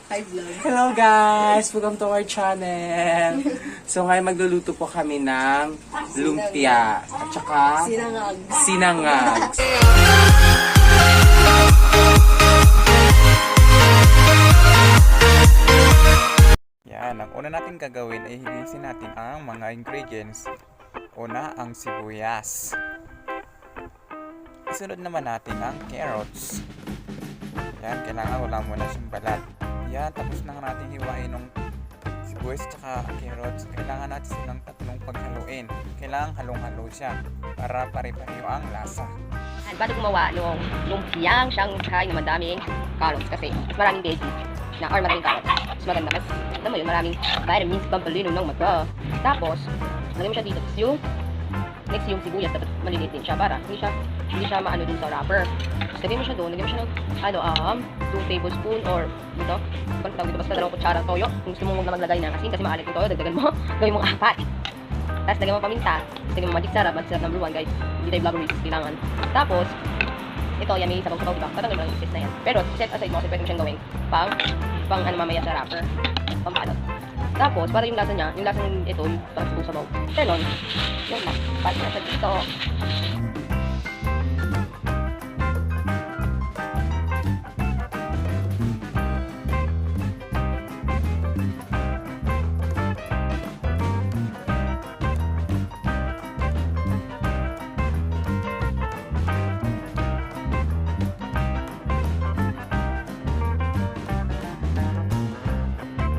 Hi vlog. Hello guys! Welcome to our channel! So ngayon magluluto po kami ng lumpia at saka Sinangag. sinangag. Yan, ang una natin gagawin ay hinisin natin ang mga ingredients. Una, ang sibuyas. Isunod naman natin ang carrots. Yan, kailangan wala muna siyang balat. Yan, tapos na natin hiwain ng sibuyas at carrots. Kailangan natin silang tatlong paghaluin. Kailangan halong-halo siya para pare-pareho ang lasa. Bago gumawa nung lumpiang Shanghai na madaming carrots kasi maraming veggies na or maraming carrots. Mas maganda kasi alam mo yun, maraming vitamins pampalino ng mata. Tapos, lagyan mo siya dito. Next yung sibuyas, dapat maliliit din siya para hindi siya maano dun sa wrapper. Tapos lagyan mo siya doon, lagyan mo siya ng 2 tablespoon or dito, kung tawag dito, basta 2 kutsara toyo. Kung gusto mo huwag na maglagay ng asin kasi maalit yung toyo, dagdagan mo, gawin mong 4. Tapos lagyan mo paminta, lagyan mo magic sarap number 1 guys, hindi tayo vlogger kailangan. Tapos, ito yan may sabaw-sabaw diba? Patanggal mo lang yung na yan. Pero set aside mo kasi pwede mo siyang gawin pang ano mamaya sa wrapper, pang paano. Tapos, para yung lasa niya, yung lasa ng ito, yung parang sabaw. Ganon, yun lang, pati na siya dito.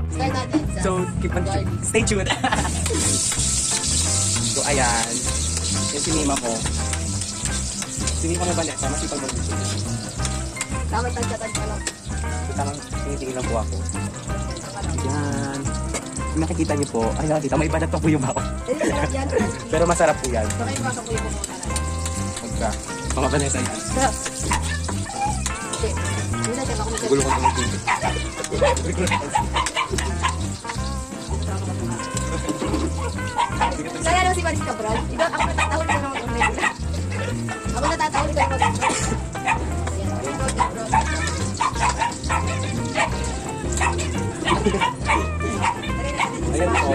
Start natin sa So, stay tuned. So, ayan. Yung sinima ko. Sinima ko balik. Masipag magluto. tamang tagka-tagka lang. So, tamang tinitingin lang po ako. Ayan. Kung nakikita niyo po, ay nakikita, may balat pa po yung bako. Hindi sarap yan. Pero masarap po yan. Baka yung baka po yung pumunta na. Magka. Mga Vanessa yan. Sarap. Okay. Hindi na siya ako Gulo ko ng tubig. Saya lang si Maris Cabral. Ito, ako natatawag ko naman kung medyo. Ako natatawag ko naman. Ayan po.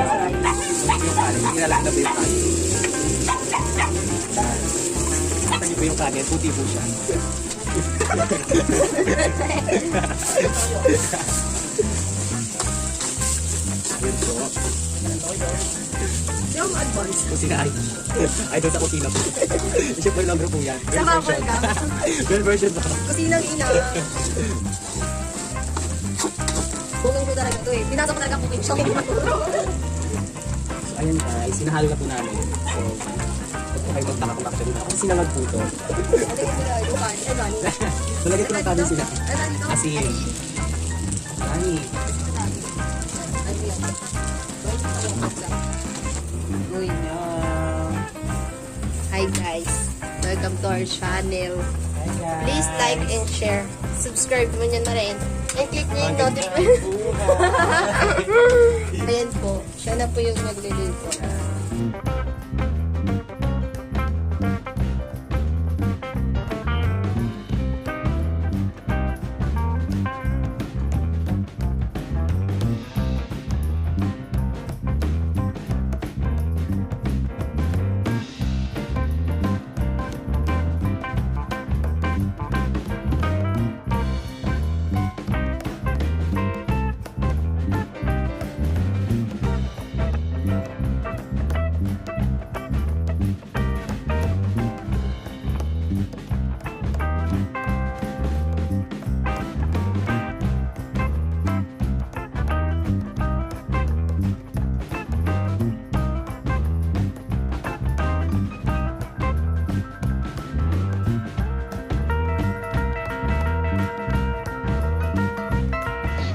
Yung kanin. Nilalak na po yung kanin. Kita niyo po yung kanin. Puti po siya. Ayan po. Yung advance. Kusina ay. Ay, doon sa kusina po. Siya po yung number po yan. Sa bubble ka. Well version po. Kusinang ina. Bungong ko talaga ito eh. Pinasok ko talaga cooking show. So, ayan guys. Sinahalo na po namin. So, huwag po kayo magtaka kung actually ako sinangag po ito. Ito yung sila, yung kanin. Ay, kanin. Nalagay ko ng kanin sila. Ay, dito. Asin. Kanin. Uy, no. Hi guys. Welcome to our channel. Hi guys. Please like and share. Subscribe mo nyo na rin. And click nyo yung notification. Ayan po. Siya na po yung nagluluto.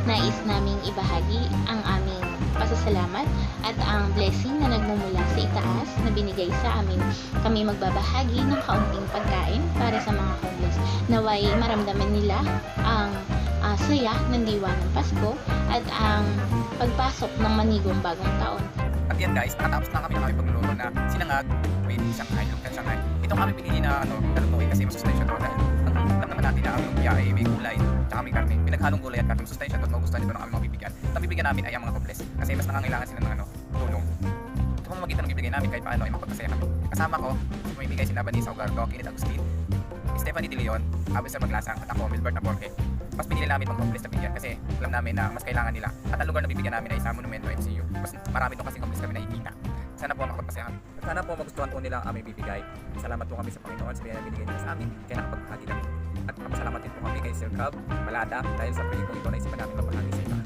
Nais naming ibahagi ang aming pasasalamat at ang blessing na nagmumula sa itaas na binigay sa amin. Kami magbabahagi ng kaunting pagkain para sa mga homeless. Naway maramdaman nila ang saya ng diwa ng Pasko at ang pagpasok ng manigong bagong taon. At yan guys, nakatapos na kami ng aming pagluluto na sinangag with Shanghai, lumpiang Shanghai. Itong aming pinili na talutuin kasi masustansya to dahil ang lang naman natin na aming lumpia ay may gulay, tsaka may karne. Pinaghalong gulay at karne, sustansya at magustuhan nito ng aming mabibigyan. At bibigyan namin ay ang mga homeless kasi mas nangangailangan sila ng tulong. Ito mga magitan ng bibigay namin kahit paano ay mapagpasaya kami. Kasama ko, mamibigay sila Vanessa Ugardo, Kenneth Agustin, Stephanie De Leon, Abel Maglasang, at ako, Milbert Naporque. Mas pinili namin mga homeless na bigyan kasi alam namin na mas kailangan nila. At ang lugar na bibigyan namin ay sa Monumento MCU. Mas marami doon kasi homeless kami nakikita. Sana po makapagpasaya kami. Sana po magustuhan po nila ang aming bibigay. Salamat po kami sa Panginoon sa binigay nila sa amin. Kaya nakapaghahagi kami. At napasalamat din po kami kay Sir Cub Malada dahil sa proyekto ito na isipan namin magbahagi sa iba.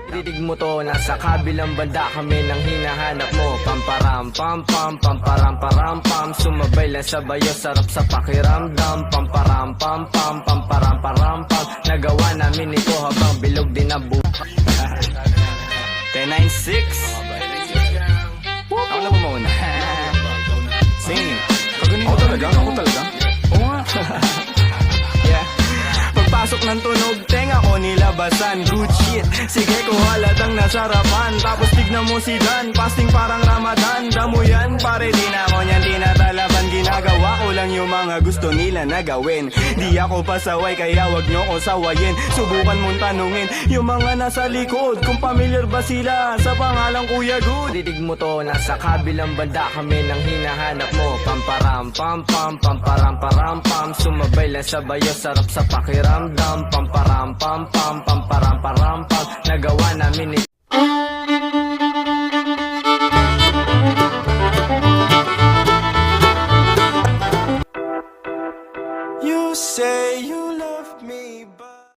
Didig mo to, nasa kabilang banda kami nang hinahanap mo. Pamparam pam pam, pamparam param pam. Sumabay lang sa bayo, sarap sa pakiramdam. Pamparam pam pam, pamparam param pam. Nagawa namin ito habang bilog din na buhay. 1096. Ako na pumauna. Sing. Kaganito talaga? Ako talaga? Oo nga. Yeah. Pagpasok ng tunog, tenga ko nilabasan. Good shit, sige ko halatang nasarapan. Tapos tignan mo si Dan, fasting parang Ramadan. Damo yan, pare di na ako niyan tinatalaban. Ginagawa ko lang yung mga gusto nila na gawin. Di ako pasaway, kaya wag nyo ko sawayin. Subukan mong tanungin yung mga nasa likod kung familiar ba sila sa pangalang Kuya Good. Didig mo to, nasa kabilang banda kami nang hinahanap mo. Pamparam pam pam, pamparam param pam. Sumabay lang sa bayo, sarap sa pakiramdam. Pamparam pam pam, pamparam param pam. Nagawa namin ito.